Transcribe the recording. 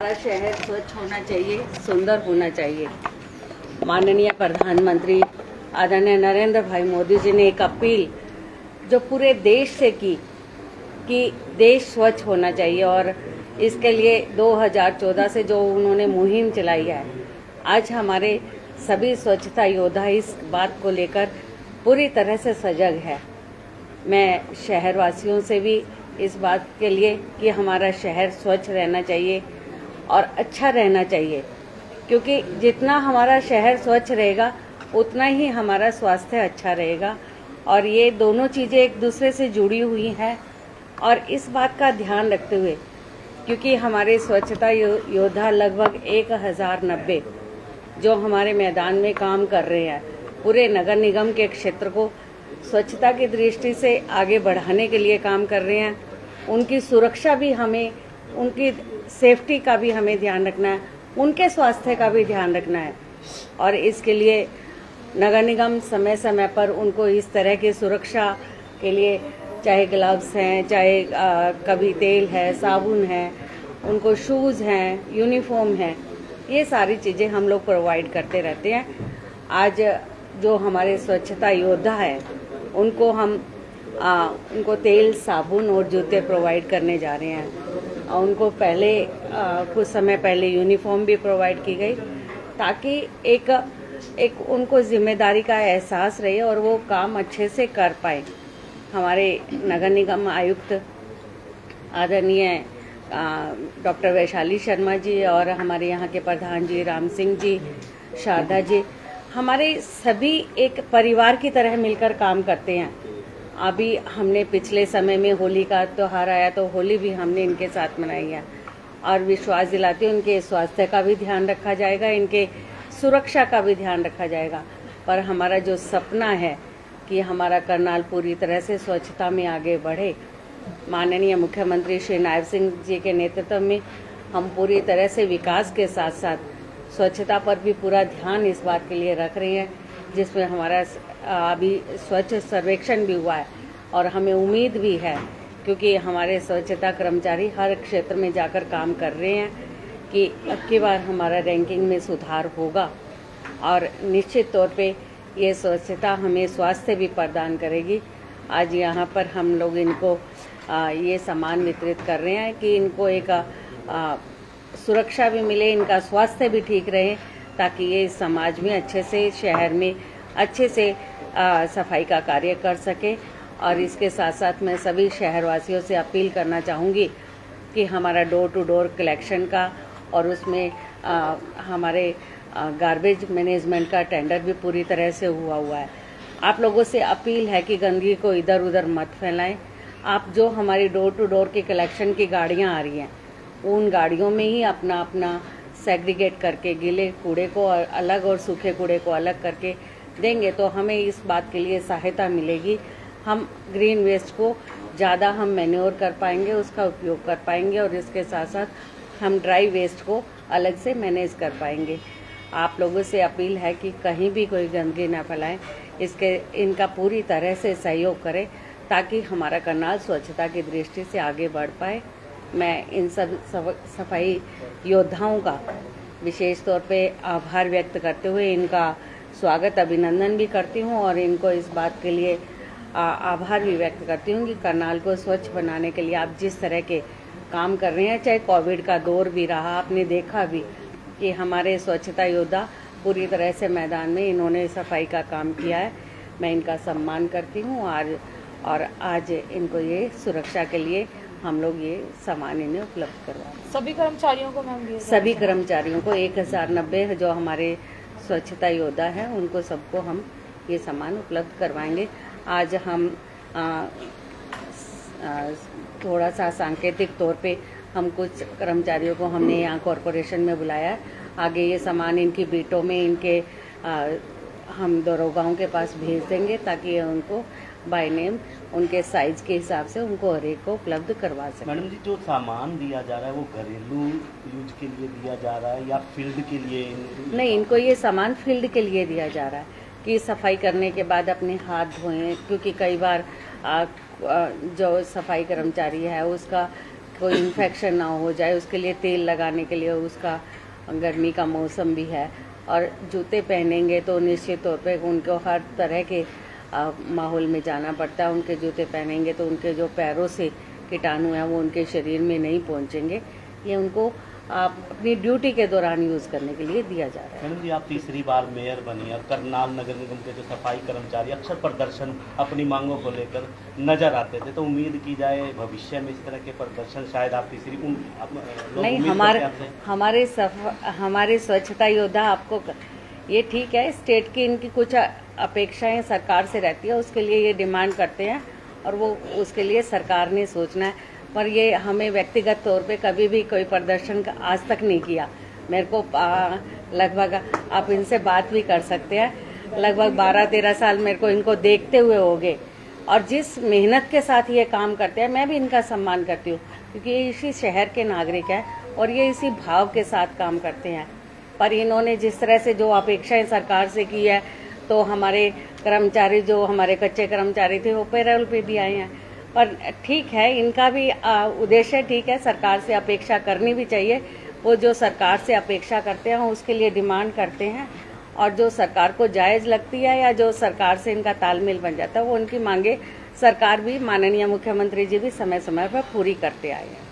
हमारा शहर स्वच्छ होना चाहिए, सुंदर होना चाहिए। माननीय प्रधानमंत्री आदरणीय नरेंद्र भाई मोदी जी ने एक अपील जो पूरे देश से की कि देश स्वच्छ होना चाहिए, और इसके लिए 2014 से जो उन्होंने मुहिम चलाई है, आज हमारे सभी स्वच्छता योद्धा इस बात को लेकर पूरी तरह से सजग है। मैं शहरवासियों से भी इस बात के लिए कि हमारा शहर स्वच्छ रहना चाहिए और अच्छा रहना चाहिए, क्योंकि जितना हमारा शहर स्वच्छ रहेगा उतना ही हमारा स्वास्थ्य अच्छा रहेगा। और ये दोनों चीज़ें एक दूसरे से जुड़ी हुई हैं। और इस बात का ध्यान रखते हुए, क्योंकि हमारे स्वच्छता योद्धा लगभग 1090 जो हमारे मैदान में काम कर रहे हैं, पूरे नगर निगम के क्षेत्र को स्वच्छता की दृष्टि से आगे बढ़ाने के लिए काम कर रहे हैं। उनकी सुरक्षा भी हमें, उनकी सेफ्टी का भी हमें ध्यान रखना है, उनके स्वास्थ्य का भी ध्यान रखना है। और इसके लिए नगर निगम समय समय पर उनको इस तरह की सुरक्षा के लिए, चाहे ग्लव्स हैं, चाहे कभी तेल है, साबुन है, उनको शूज़ हैं, यूनिफॉर्म है, ये सारी चीज़ें हम लोग प्रोवाइड करते रहते हैं। आज जो हमारे स्वच्छता योद्धा है उनको हम उनको तेल, साबुन और जूते प्रोवाइड करने जा रहे हैं। उनको पहले कुछ समय पहले यूनिफॉर्म भी प्रोवाइड की गई, ताकि एक उनको जिम्मेदारी का एहसास रहे और वो काम अच्छे से कर पाए। हमारे नगर निगम आयुक्त आदरणीय डॉक्टर वैशाली शर्मा जी और हमारे यहाँ के प्रधान जी राम सिंह जी, शारदा जी, हमारे सभी एक परिवार की तरह मिलकर काम करते हैं। अभी हमने पिछले समय में होली का त्यौहार आया तो होली भी हमने इनके साथ मनाई है, और विश्वास दिलाते उनके स्वास्थ्य का भी ध्यान रखा जाएगा, इनके सुरक्षा का भी ध्यान रखा जाएगा। पर हमारा जो सपना है कि हमारा करनाल पूरी तरह से स्वच्छता में आगे बढ़े, माननीय मुख्यमंत्री श्री नायब सिंह जी के नेतृत्व में हम पूरी तरह से विकास के साथ साथ स्वच्छता पर भी पूरा ध्यान इस बात के लिए रख रहे हैं, जिसमें हमारा अभी स्वच्छ सर्वेक्षण भी हुआ है। और हमें उम्मीद भी है, क्योंकि हमारे स्वच्छता कर्मचारी हर क्षेत्र में जाकर काम कर रहे हैं, कि अब की बार हमारा रैंकिंग में सुधार होगा। और निश्चित तौर पे ये स्वच्छता हमें स्वास्थ्य भी प्रदान करेगी। आज यहाँ पर हम लोग इनको ये सामान वितरित कर रहे हैं कि इनको एक सुरक्षा भी मिले, इनका स्वास्थ्य भी ठीक रहे, ताकि ये समाज में अच्छे से, शहर में अच्छे से सफाई का कार्य कर सके। और इसके साथ साथ मैं सभी शहरवासियों से अपील करना चाहूँगी कि हमारा डोर टू डोर कलेक्शन का और उसमें हमारे गार्बेज मैनेजमेंट का टेंडर भी पूरी तरह से हुआ है। आप लोगों से अपील है कि गंदगी को इधर उधर मत फैलाएं। आप जो हमारी डोर टू डोर की कलेक्शन की गाड़ियां आ रही हैं, उन गाड़ियों में ही अपना अपना सेग्रीगेट करके गीले कूड़े को अलग और सूखे कूड़े को अलग करके देंगे, तो हमें इस बात के लिए सहायता मिलेगी। हम ग्रीन वेस्ट को ज़्यादा हम मैन्योर कर पाएंगे, उसका उपयोग कर पाएंगे, और इसके साथ साथ हम ड्राई वेस्ट को अलग से मैनेज कर पाएंगे। आप लोगों से अपील है कि कहीं भी कोई गंदगी ना फैलाएं, इनका पूरी तरह से सहयोग करें, ताकि हमारा करनाल स्वच्छता की दृष्टि से आगे बढ़ पाए। मैं इन सब सफाई योद्धाओं का विशेष तौर पे आभार व्यक्त करते हुए इनका स्वागत, अभिनंदन भी करती हूँ, और इनको इस बात के लिए आभार भी व्यक्त करती हूँ कि करनाल को स्वच्छ बनाने के लिए आप जिस तरह के काम कर रहे हैं, चाहे कोविड का दौर भी रहा, आपने देखा भी कि हमारे स्वच्छता योद्धा पूरी तरह से मैदान में इन्होंने सफाई का काम किया है। मैं इनका सम्मान करती हूँ, और आज इनको ये सुरक्षा के लिए हम लोग ये सामान इन्हें उपलब्ध करवा रहे हैं। सभी कर्मचारियों को मैम सभी कर्मचारियों को 1090 जो हमारे स्वच्छता योद्धा हैं, उनको सबको हम ये सामान उपलब्ध करवाएंगे। आज हम थोड़ा सा सांकेतिक तौर पे हम कुछ कर्मचारियों को हमने यहाँ कॉरपोरेशन में बुलाया है। आगे ये सामान इनकी बीटों में इनके हम दरोगाओं के पास भेज देंगे, ताकि उनको बाय नेम उनके साइज के हिसाब से उनको हर एक को उपलब्ध करवा सकें। मैडम जी, जो सामान दिया जा रहा है वो घरेलू यूज के लिए दिया जा रहा है या फील्ड के लिए? नहीं, इनको ये सामान फील्ड के लिए दिया जा रहा है कि सफाई करने के बाद अपने हाथ धोएं, क्योंकि कई बार जो सफाई कर्मचारी है उसका कोई इन्फेक्शन ना हो जाए, उसके लिए तेल लगाने के लिए, उसका गर्मी का मौसम भी है। और जूते पहनेंगे तो निश्चित तौर पे उनको हर तरह के माहौल में जाना पड़ता है। उनके जूते पहनेंगे तो उनके जो पैरों से कीटाणु हैं वो उनके शरीर में नहीं पहुंचेंगे। ये उनको अपनी ड्यूटी के दौरान यूज़ करने के लिए दिया जा रहा है। मैडम जी, आप तीसरी बार मेयर बनी और करनाल नगर निगम के जो सफाई कर्मचारी अक्सर प्रदर्शन अपनी मांगों को लेकर नजर आते थे, तो उम्मीद की जाए भविष्य में इस तरह के प्रदर्शन शायद आप तीसरी लोग नहीं, उम्मीद करते हैं आपसे? हमारे स्वच्छता योद्धा आपको ये ठीक है, स्टेट की इनकी कुछ अपेक्षाएं सरकार से रहती है, उसके लिए ये डिमांड करते हैं और वो उसके लिए सरकार ने सोचना है। पर ये हमें व्यक्तिगत तौर पे कभी भी कोई प्रदर्शन आज तक नहीं किया। मेरे को लगभग आप इनसे बात भी कर सकते हैं, लगभग 12-13 साल मेरे को इनको देखते हुए हो गए और जिस मेहनत के साथ ये काम करते हैं मैं भी इनका सम्मान करती हूँ, क्योंकि ये इसी शहर के नागरिक हैं और ये इसी भाव के साथ काम करते हैं। पर इन्होंने जिस तरह से जो अपेक्षाएं सरकार से की है, तो हमारे कर्मचारी जो हमारे कच्चे कर्मचारी थे वो पैरोल पे भी आए हैं। पर ठीक है, इनका भी उद्देश्य ठीक है, सरकार से अपेक्षा करनी भी चाहिए। वो जो सरकार से अपेक्षा करते हैं उसके लिए डिमांड करते हैं और जो सरकार को जायज़ लगती है या जो सरकार से इनका तालमेल बन जाता है वो उनकी मांगे सरकार भी, माननीय मुख्यमंत्री जी भी समय समय पर पूरी करते आए हैं।